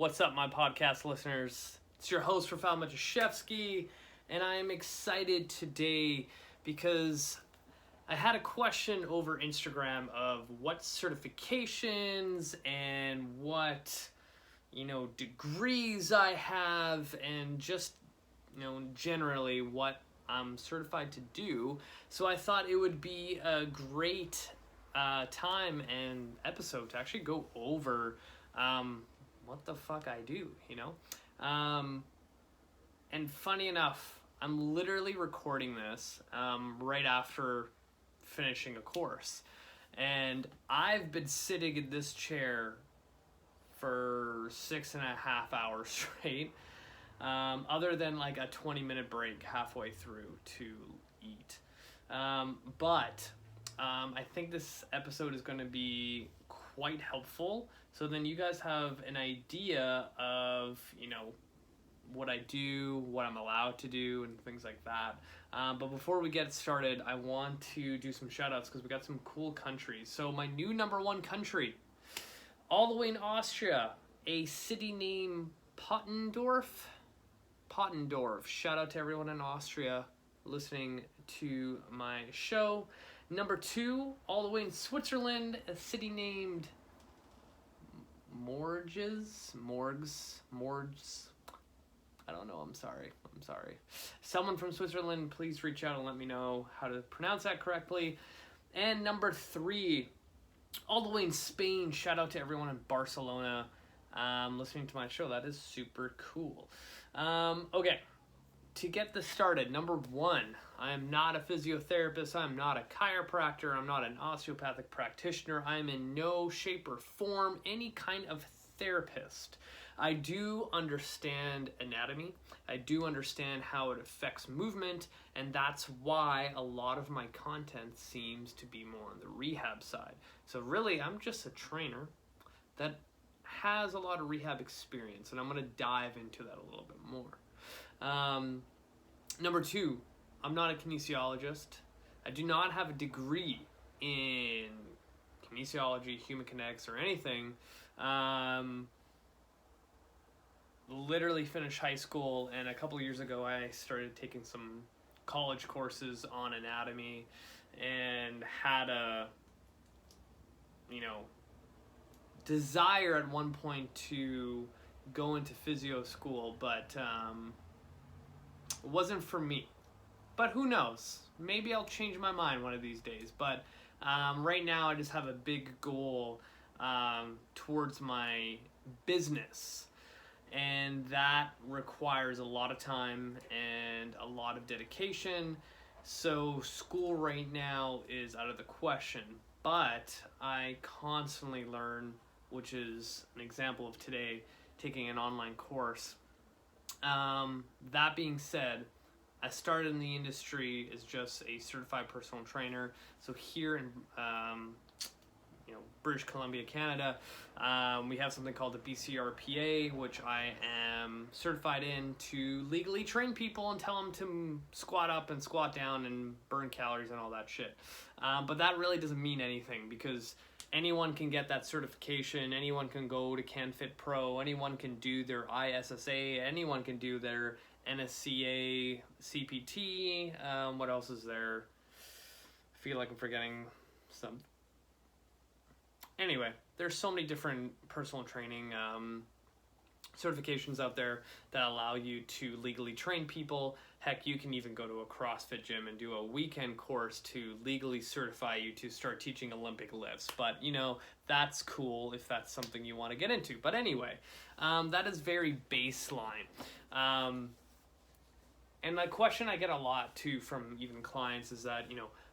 What's up, my podcast listeners? It's your host, Rafał Matuszewski, and I am excited today because I had a question over Instagram of what certifications and what, degrees I have, and just, generally what I'm certified to do. So I thought it would be a great time and episode to actually go over what the fuck I do, and funny enough, I'm literally recording this right after finishing a course, and I've been sitting in this chair for 6.5 hours straight, other than like a 20-minute break halfway through to eat. But I think this episode is going to be quite helpful, so then you guys have an idea of, what I do, what I'm allowed to do, and things like that. But before we get started, I want to do some shout outs because we got some cool countries. So my new number one country, all the way in Austria, a city named Pottendorf. Shout out to everyone in Austria listening to my show. Number two, all the way in Switzerland, a city named Morges. I don't know, I'm sorry. Someone from Switzerland, please reach out and let me know how to pronounce that correctly. And number three, all the way in Spain, shout out to everyone in Barcelona listening to my show. That is super cool. Okay, to get this started, number one, I am not a physiotherapist, I'm not a chiropractor, I'm not an osteopathic practitioner, I am in no shape or form any kind of therapist. I do understand anatomy, I do understand how it affects movement, and that's why a lot of my content seems to be more on the rehab side. So really, I'm just a trainer that has a lot of rehab experience, and I'm going to dive into that a little bit more. Number two, I'm not a kinesiologist. I do not have a degree in kinesiology, human kinetics, or anything. Literally finished high school, and a couple of years ago I started taking some college courses on anatomy and had a, desire at one point to go into physio school, but it wasn't for me. But who knows? Maybe I'll change my mind one of these days. But right now I just have a big goal towards my business. And that requires a lot of time and a lot of dedication. So school right now is out of the question. But I constantly learn, which is an example of today, taking an online course. That being said, I started in the industry as just a certified personal trainer. So here in British Columbia, Canada, we have something called the BCRPA, which I am certified in to legally train people and tell them to squat up and squat down and burn calories and all that shit. But that really doesn't mean anything because anyone can get that certification, anyone can go to CanFit Pro, anyone can do their ISSA, anyone can do their NSCA, CPT, what else is there? I feel like I'm forgetting some. Anyway, there's so many different personal training certifications out there that allow you to legally train people. Heck, you can even go to a CrossFit gym and do a weekend course to legally certify you to start teaching Olympic lifts. But, that's cool if that's something you want to get into. But anyway, that is very baseline. And the question I get a lot, too, from even clients is that,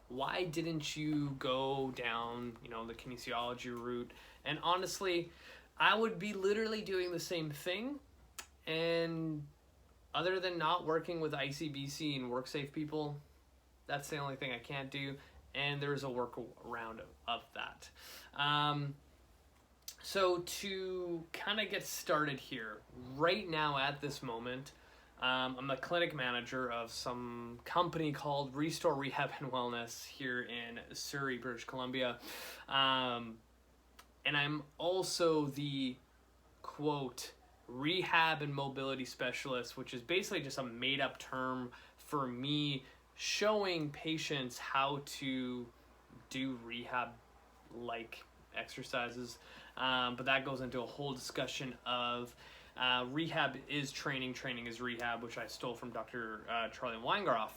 why didn't you go down, the kinesiology route? And honestly, I would be literally doing the same thing, and other than not working with ICBC and WorkSafe people, that's the only thing I can't do, and there's a workaround of that. So to kind of get started here, right now at this moment, I'm a clinic manager of some company called Restore Rehab and Wellness here in Surrey, British Columbia. And I'm also the, quote, rehab and mobility specialist, which is basically just a made-up term for me showing patients how to do rehab-like exercises. But that goes into a whole discussion of rehab is training, training is rehab, which I stole from Dr. Charlie Weingroff.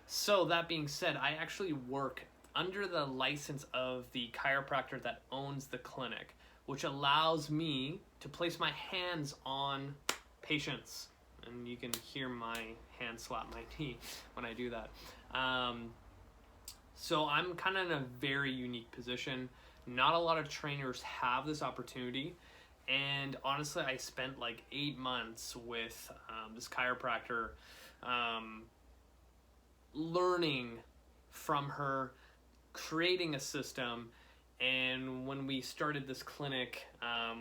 So that being said, I actually work under the license of the chiropractor that owns the clinic, which allows me to place my hands on patients. And you can hear my hand slap my knee when I do that. So I'm kind of in a very unique position. Not a lot of trainers have this opportunity. And honestly, I spent like 8 months with this chiropractor learning from her, creating a system. And when we started this clinic,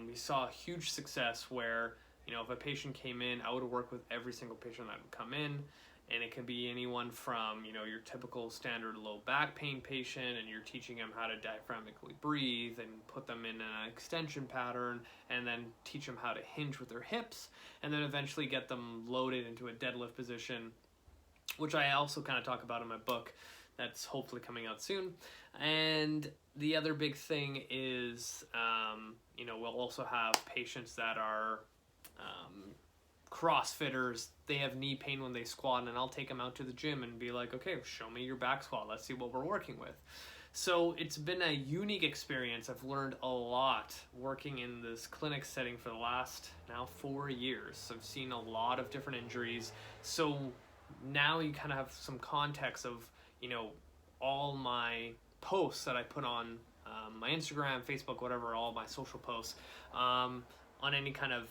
we saw a huge success where, you know, if a patient came in, I would work with every single patient that would come in. And it can be anyone from, you know, your typical standard low back pain patient, and you're teaching them how to diaphragmatically breathe and put them in an extension pattern, and then teach them how to hinge with their hips, and then eventually get them loaded into a deadlift position, which I also kind of talk about in my book that's hopefully coming out soon. And the other big thing is, you know, we'll also have patients that are CrossFitters. They have knee pain when they squat, and I'll take them out to the gym and be like, okay, show me your back squat. Let's see what we're working with. So it's been a unique experience. I've learned a lot working in this clinic setting for the last now 4 years. I've seen a lot of different injuries. So now you kind of have some context of, you know, all my posts that I put on my Instagram, Facebook, whatever, all my social posts on any kind of,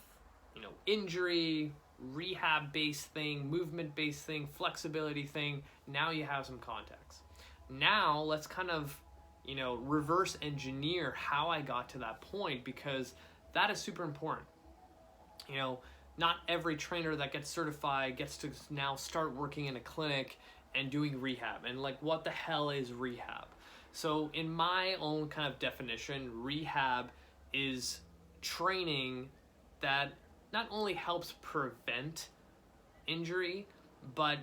you know, injury, rehab-based thing, movement-based thing, flexibility thing. Now you have some context. Now let's kind of, you know, reverse engineer how I got to that point, because that is super important. You know, not every trainer that gets certified gets to now start working in a clinic and doing rehab. And like, what the hell is rehab? So in my own kind of definition, rehab is training that not only helps prevent injury, but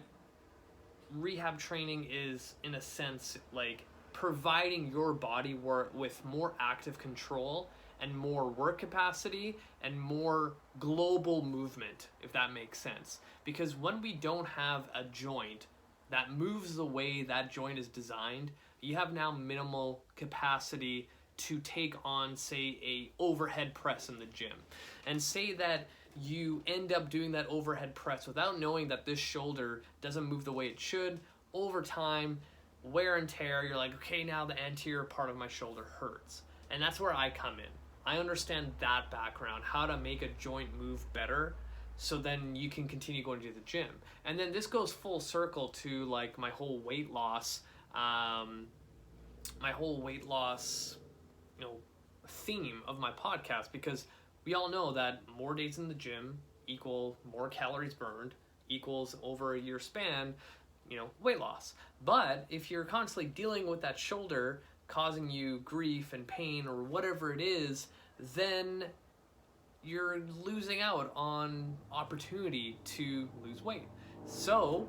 rehab training is, in a sense, like providing your body with more active control and more work capacity and more global movement, if that makes sense. Because when we don't have a joint that moves the way that joint is designed, you have now minimal capacity to take on, say, a overhead press in the gym. And say that you end up doing that overhead press without knowing that this shoulder doesn't move the way it should. Over time, wear and tear, you're like, okay, now the anterior part of my shoulder hurts. And that's where I come in. I understand that background, how to make a joint move better, so then you can continue going to the gym. And then this goes full circle to like my whole weight loss, you know, theme of my podcast, because we all know that more days in the gym equal more calories burned equals over a year span, you know, weight loss. But if you're constantly dealing with that shoulder causing you grief and pain or whatever it is, then you're losing out on opportunity to lose weight. So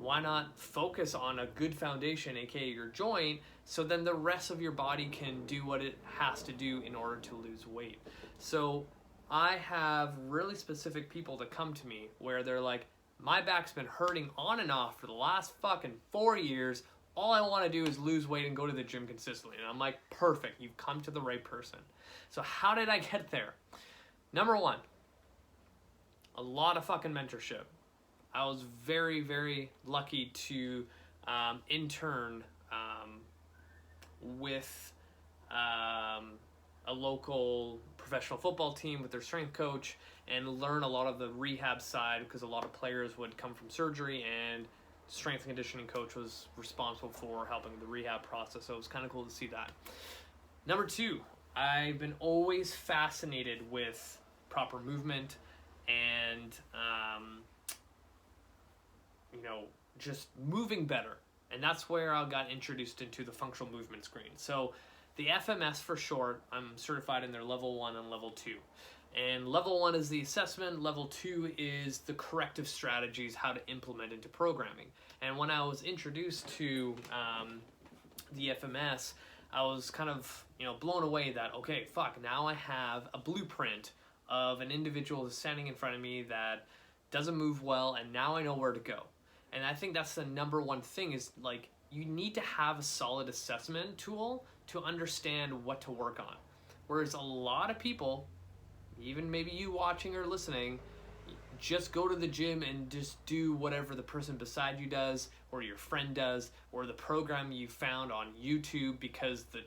why not focus on a good foundation, aka your joint, so then the rest of your body can do what it has to do in order to lose weight. So I have really specific people that come to me where they're like, my back's been hurting on and off for the last fucking 4 years. All I want to do is lose weight and go to the gym consistently. And I'm like, perfect, you've come to the right person. So how did I get there? Number one, a lot of fucking mentorship. I was very, very lucky to intern with a local professional football team with their strength coach and learn a lot of the rehab side, because a lot of players would come from surgery and strength and conditioning coach was responsible for helping the rehab process. So it was kind of cool to see that. Number two, I've been always fascinated with proper movement and, you know, just moving better. And that's where I got introduced into the functional movement screen. So The FMS for short, I'm certified in their level 1 and level 2. And level 1 is the assessment, level 2 is the corrective strategies, how to implement into programming. And when I was introduced to the FMS, I was kind of, blown away that, okay, fuck, now I have a blueprint of an individual who's standing in front of me that doesn't move well, and now I know where to go. And I think that's the number one thing is, like, you need to have a solid assessment tool to understand what to work on. Whereas a lot of people, even maybe you watching or listening, just go to the gym and just do whatever the person beside you does, or your friend does, or the program you found on YouTube because the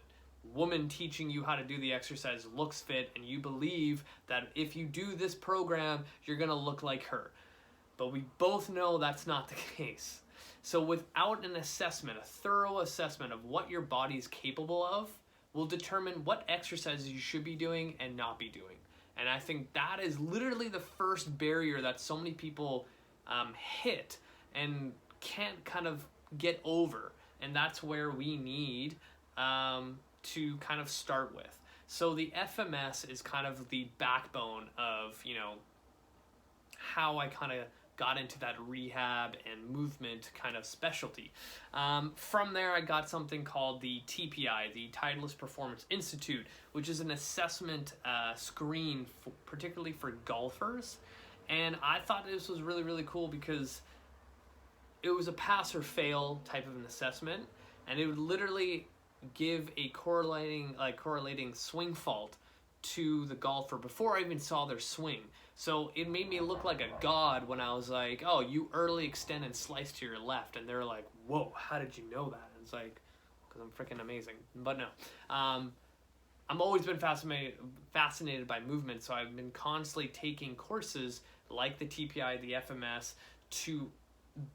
woman teaching you how to do the exercise looks fit, and you believe that if you do this program, you're gonna look like her. But we both know that's not the case. So without an assessment, a thorough assessment of what your body is capable of, will determine what exercises you should be doing and not be doing. And I think that is literally the first barrier that so many people hit and can't kind of get over. And that's where we need to kind of start with. So the FMS is kind of the backbone of, how I kind of got into that rehab and movement kind of specialty. From there, I got something called the TPI, the Titleist Performance Institute, which is an assessment screen particularly for golfers. And I thought this was really, really cool because it was a pass or fail type of an assessment, and it would literally give a correlating swing fault to the golfer before I even saw their swing. So it made me look like a god when I was like, oh, you early extend and slice to your left. And they're like, whoa, how did you know that? And it's like, because I'm freaking amazing. But no, I've always been fascinated by movement. So I've been constantly taking courses like the TPI, the FMS, to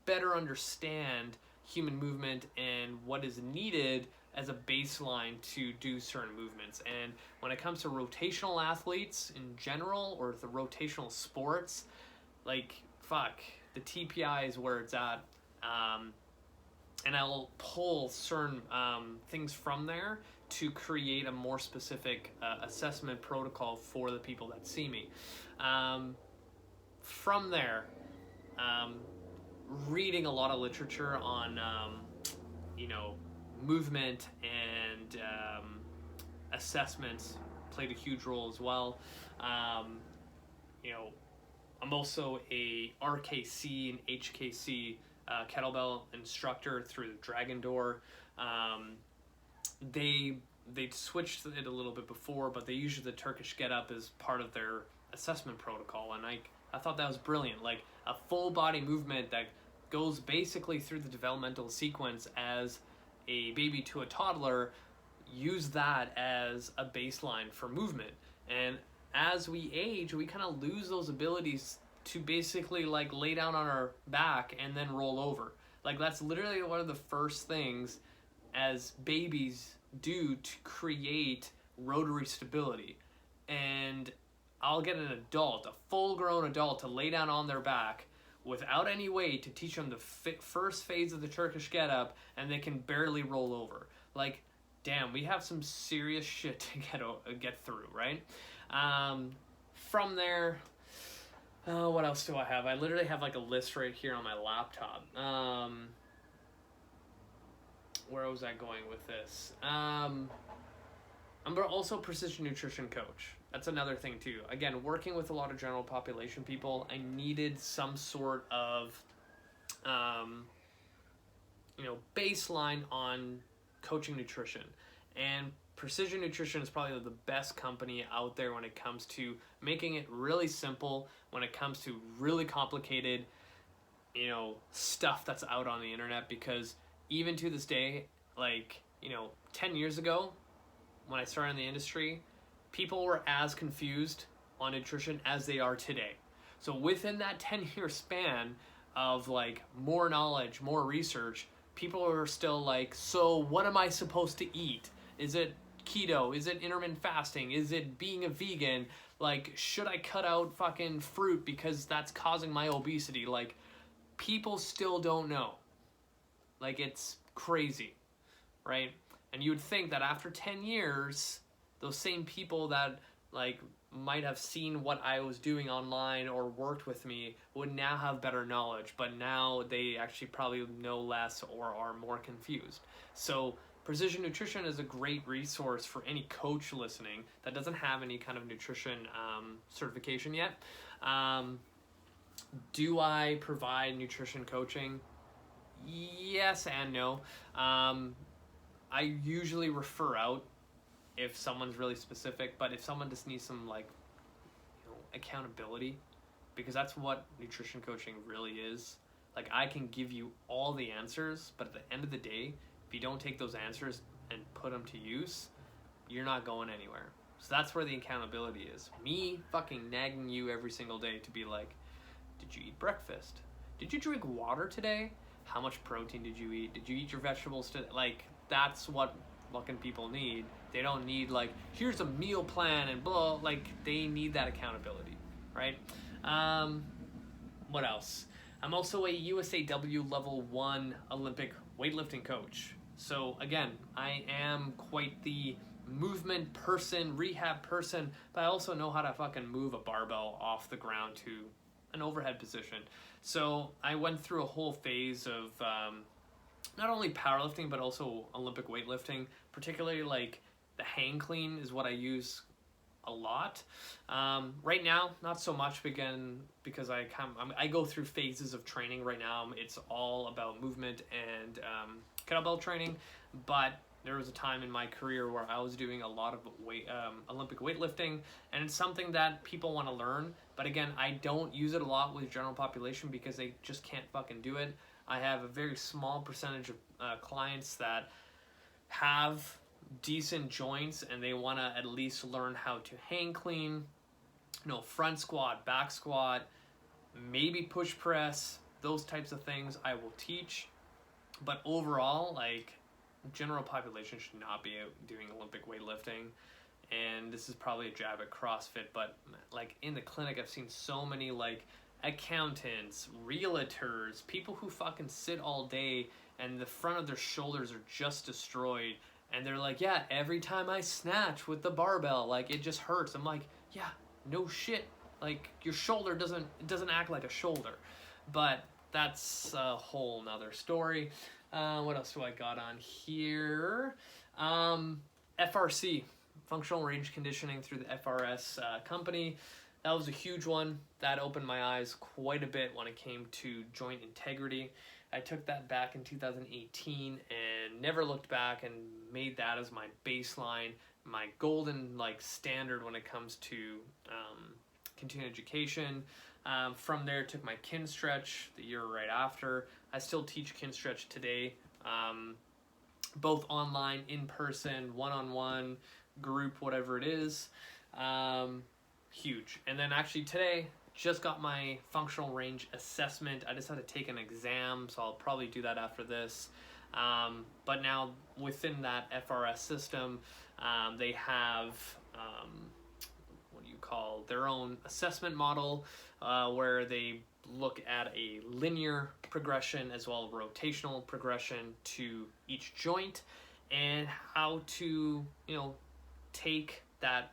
better understand human movement and what is needed as a baseline to do certain movements. And when it comes to rotational athletes in general, or the rotational sports, like, fuck, the TPI is where it's at. And I'll pull certain things from there to create a more specific assessment protocol for the people that see me. From there, reading a lot of literature on, movement and assessments played a huge role as well. I'm also a RKC and HKC kettlebell instructor through Dragon Door. They switched it a little bit before, but they used the Turkish get up as part of their assessment protocol, and I thought that was brilliant. Like a full body movement that goes basically through the developmental sequence as a baby to a toddler, use that as a baseline for movement. And as we age, we kind of lose those abilities to basically like lay down on our back and then roll over. Like that's literally one of the first things as babies do to create rotary stability. And I'll get an adult, a full-grown adult, to lay down on their back without any weight to teach them the first phase of the Turkish get-up, and they can barely roll over. Like, damn, we have some serious shit to get through, right? From there, what else do I have? I literally have like a list right here on my laptop. Where was I going with this? I'm also a precision nutrition coach. That's another thing too. Again, working with a lot of general population people, I needed some sort of, baseline on coaching nutrition. And Precision Nutrition is probably the best company out there when it comes to making it really simple, when it comes to really complicated, stuff that's out on the internet. Because even to this day, 10 years ago, when I started in the industry, people were as confused on nutrition as they are today. So within that 10-year span of more knowledge, more research, people are still like, so what am I supposed to eat? Is it keto? Is it intermittent fasting? Is it being a vegan? Should I cut out fucking fruit because that's causing my obesity? People still don't know. It's crazy, right? And you would think that after 10 years, those same people that like might have seen what I was doing online or worked with me would now have better knowledge, but now they actually probably know less or are more confused. So Precision Nutrition is a great resource for any coach listening that doesn't have any kind of nutrition certification yet. Do I provide nutrition coaching? Yes and no. I usually refer out if someone's really specific, but if someone just needs some like, accountability, because that's what nutrition coaching really is. Like, I can give you all the answers, but at the end of the day, if you don't take those answers and put them to use, you're not going anywhere. So that's where the accountability is. Me fucking nagging you every single day to be like, did you eat breakfast? Did you drink water today? How much protein did you eat? Did you eat your vegetables today? Like, that's what fucking people need. They don't need like, here's a meal plan and blah. Like, they need that accountability, right? What else? I'm also a USAW level 1 Olympic weightlifting coach. So again, I am quite the movement person, rehab person, but I also know how to fucking move a barbell off the ground to an overhead position. So I went through a whole phase of not only powerlifting but also Olympic weightlifting, particularly like the hang clean is what I use a lot. Right now, not so much again because I go through phases of training right now. It's all about movement and kettlebell training, but there was a time in my career where I was doing a lot of Olympic weightlifting, and it's something that people want to learn. But again, I don't use it a lot with general population because they just can't fucking do it. I have a very small percentage of clients that have decent joints and they want to at least learn how to hang clean, front squat, back squat, maybe push press, those types of things I will teach. But overall, like, general population should not be doing Olympic weightlifting. And this is probably a jab at CrossFit, but like in the clinic I've seen so many like accountants, realtors, people who fucking sit all day and the front of their shoulders are just destroyed, and they're like, yeah, every time I snatch with the barbell, like, it just hurts. I'm like, yeah, no shit, like, your shoulder doesn't act like a shoulder. But that's a whole nother story. What else do I got on here? FRC, functional range conditioning through the FRS company. That was a huge one. That opened my eyes quite a bit when it came to joint integrity. I took that back in 2018 and never looked back, and made that as my baseline, my golden like standard when it comes to continuing education. From there, took my kin stretch the year right after. I still teach kin stretch today, both online, in person, one-on-one, group, whatever it is. Huge. And then actually today, just got my functional range assessment. I just had to take an exam, so I'll probably do that after this. But now within that FRS system, they have their own assessment model where they look at a linear progression as well as rotational progression to each joint, and how to take that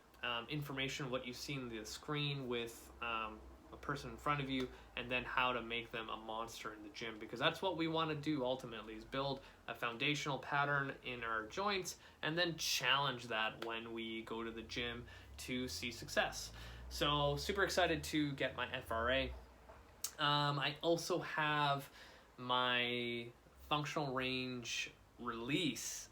information, what you see on the screen with a person in front of you, and then how to make them a monster in the gym, because that's what we want to do ultimately, is build a foundational pattern in our joints and then challenge that when we go to the gym to see success. So super excited to get my FRA. I also have my functional range release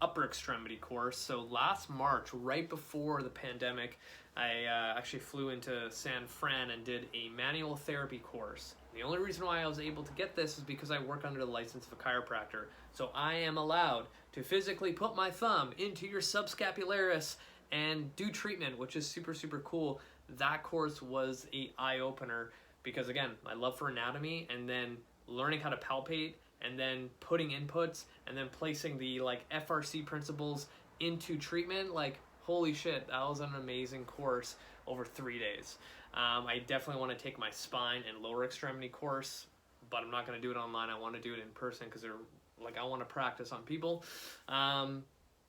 upper extremity course. So last March, right before the pandemic, I actually flew into San Fran and did a manual therapy course. The only reason why I was able to get this is because I work under the license of a chiropractor. So I am allowed to physically put my thumb into your subscapularis and do treatment, which is super, super cool. That course was a eye-opener because, again, my love for anatomy, and then learning how to palpate, and then putting inputs, and then placing the FRC principles into treatment. Like, holy shit, that was an amazing course over 3 days. I definitely want to take my spine and lower extremity course, but I'm not going to do it online. I want to do it in person because I want to practice on people.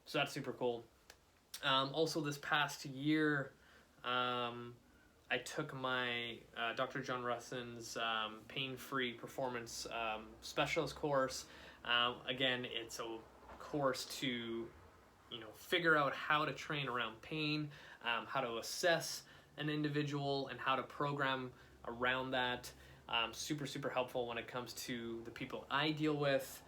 So that's super cool. Also, this past year, I took my Dr. John Russon's pain-free performance specialist course. Again, it's a course to figure out how to train around pain, how to assess an individual, and how to program around that. Super, super helpful when it comes to the people I deal with.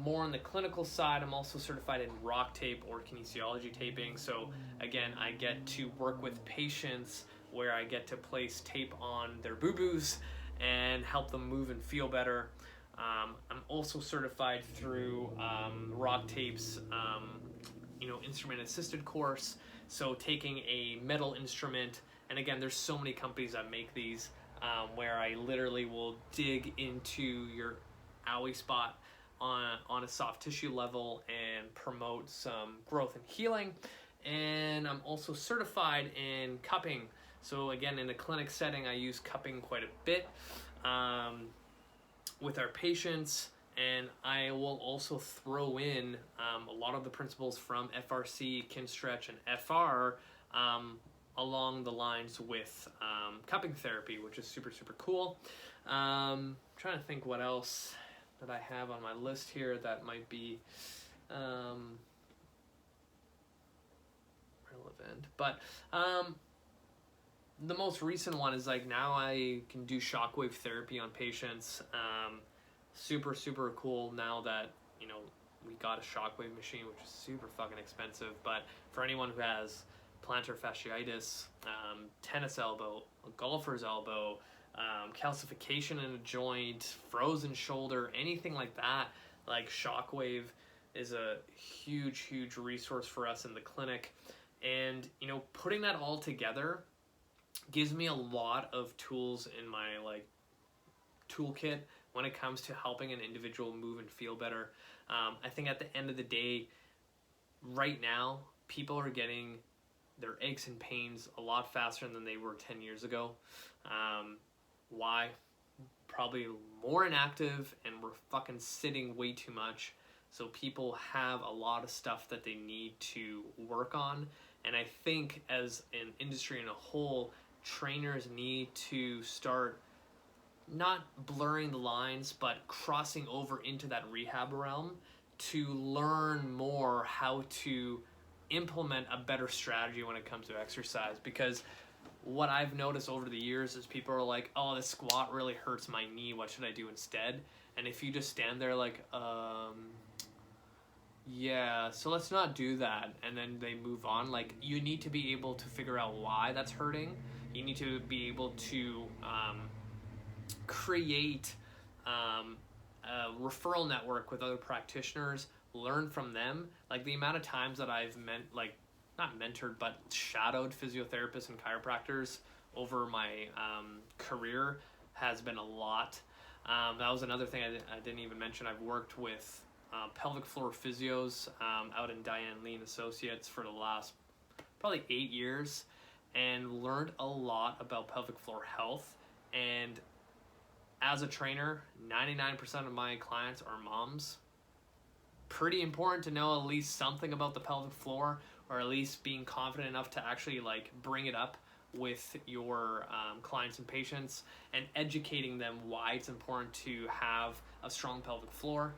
More on the clinical side, I'm also certified in rock tape or kinesiology taping. So again, I get to work with patients where I get to place tape on their boo-boos and help them move and feel better. I'm also certified through rock tape's instrument assisted course. So taking a metal instrument, and again, there's so many companies that make these where I literally will dig into your owie spot on a soft tissue level and promote some growth and healing. And I'm also certified in cupping. So again, in a clinic setting, I use cupping quite a bit with our patients. And I will also throw in a lot of the principles from FRC, Kin Stretch, and FR along the lines with cupping therapy, which is super, super cool. Trying to think what else that I have on my list here that might be relevant. But the most recent one is like now I can do shockwave therapy on patients. Super, super cool now that, we got a shockwave machine, which is super fucking expensive. But for anyone who has plantar fasciitis, tennis elbow, a golfer's elbow, calcification in a joint, frozen shoulder, anything like that, like shockwave is a huge, huge resource for us in the clinic. And, putting that all together gives me a lot of tools in my toolkit when it comes to helping an individual move and feel better. I think at the end of the day, right now, people are getting their aches and pains a lot faster than they were 10 years ago. Why? Probably more inactive, and we're fucking sitting way too much. So people have a lot of stuff that they need to work on. And I think as an industry in a whole, trainers need to start not blurring the lines, but crossing over into that rehab realm to learn more how to implement a better strategy when it comes to exercise. Because what I've noticed over the years is people are like, oh, this squat really hurts my knee, what should I do instead? And if you just stand there like, yeah, so let's not do that, and then they move on, like, you need to be able to figure out why that's hurting. You need to be able to create a referral network with other practitioners, learn from them. Like the amount of times that I've not mentored, but shadowed physiotherapists and chiropractors over my career has been a lot. That was another thing I didn't even mention. I've worked with pelvic floor physios out in Diane Lee & Associates for the last probably 8 years, and learned a lot about pelvic floor health. And as a trainer, 99% of my clients are moms. Pretty important to know at least something about the pelvic floor, or at least being confident enough to actually bring it up with your clients and patients, and educating them why it's important to have a strong pelvic floor.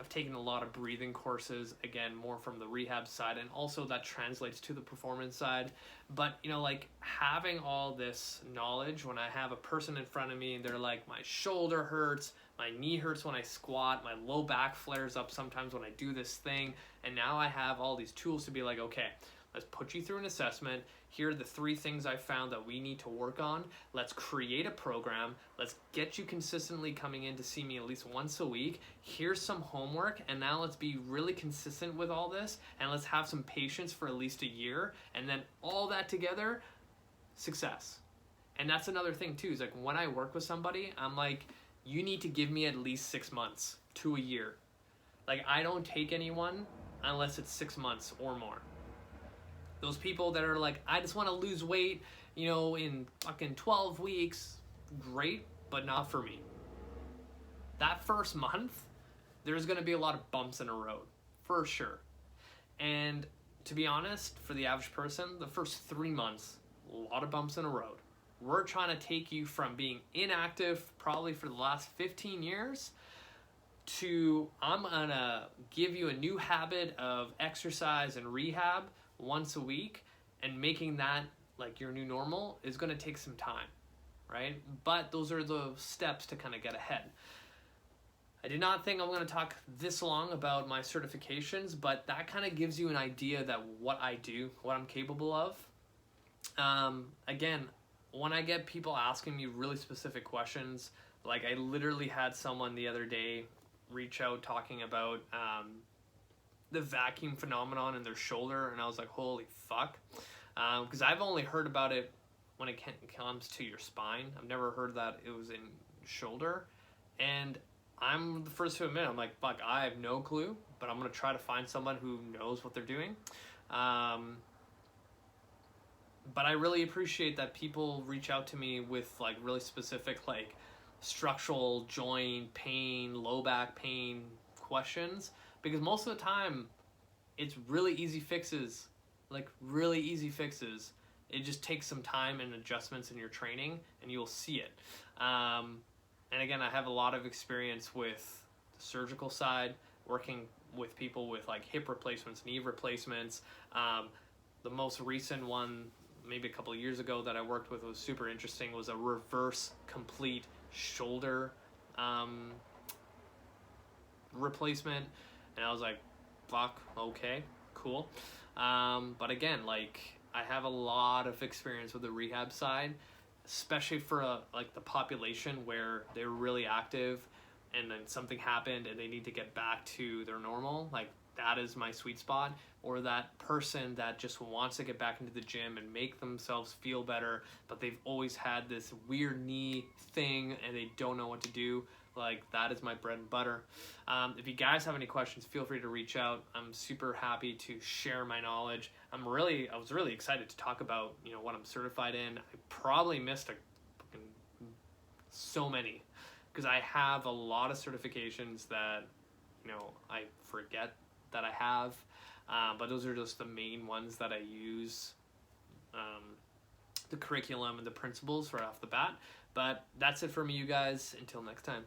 I've taken a lot of breathing courses, again, more from the rehab side, and also that translates to the performance side. But, having all this knowledge, when I have a person in front of me and they're like, my shoulder hurts, my knee hurts when I squat, my low back flares up sometimes when I do this thing, and now I have all these tools to be like, okay, let's put you through an assessment. Here are the 3 things I found that we need to work on. Let's create a program. Let's get you consistently coming in to see me at least once a week. Here's some homework, and now let's be really consistent with all this, and let's have some patience for at least a year, and then all that together, success. And that's another thing too, is when I work with somebody, I'm like, you need to give me at least 6 months to a year. I don't take anyone unless it's 6 months or more. Those people that are like, I just want to lose weight, in fucking 12 weeks, great, but not for me. That first month, there's going to be a lot of bumps in the road, for sure. And to be honest, for the average person, the first 3 months, a lot of bumps in the road. We're trying to take you from being inactive probably for the last 15 years to I'm gonna give you a new habit of exercise and rehab once a week, and making that like your new normal is gonna take some time, right? But those are the steps to kind of get ahead. I did not think I'm going to talk this long about my certifications, but that kind of gives you an idea that what I do, what I'm capable of. Again, when I get people asking me really specific questions, like I literally had someone the other day reach out talking about the vacuum phenomenon in their shoulder, and I was like, holy fuck. Because I've only heard about it when it comes to your spine. I've never heard that it was in shoulder. And I'm the first to admit, I'm like, fuck, I have no clue, but I'm going to try to find someone who knows what they're doing. But I really appreciate that people reach out to me with like really specific like structural joint pain, low back pain questions, because most of the time it's really easy fixes, like really easy fixes. It just takes some time and adjustments in your training and you'll see it. And again, I have a lot of experience with the surgical side, working with people with like hip replacements, knee replacements. The most recent one, maybe a couple of years ago, that I worked with was super interesting, was a reverse complete shoulder replacement. And I was like, fuck, okay, cool. But again, like I have a lot of experience with the rehab side, especially for like the population where they're really active and then something happened and they need to get back to their normal. Like that is my sweet spot. Or that person that just wants to get back into the gym and make themselves feel better, but they've always had this weird knee thing and they don't know what to do. Like that is my bread and butter. If you guys have any questions, feel free to reach out. I'm super happy to share my knowledge. I was really excited to talk about, you know, what I'm certified in. I probably missed so many, because I have a lot of certifications that, you know, I forget that I have. But those are just the main ones that I use, the curriculum and the principles right off the bat. But that's it for me, you guys. Until next time.